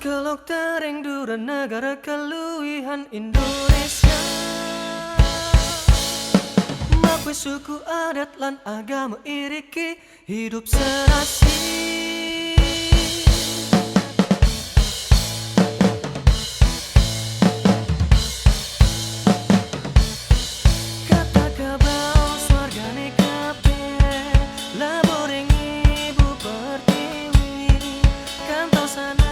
Kelok tereng dura negara keluihan Indonesia. Makwe suku adat lan agama iriki hidup serasi. Kata kabau swargane kabeh laboreng ibu pertiwi kantong sana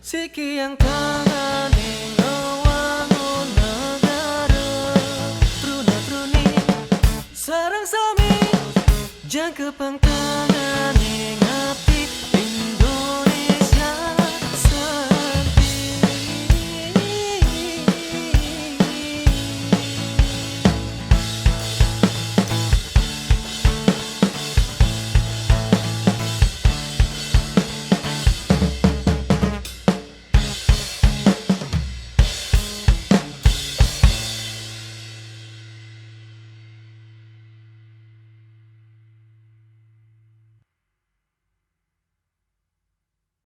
Siki yang tangane ngewangun negara Truna-truni sarang sami jangka pangkat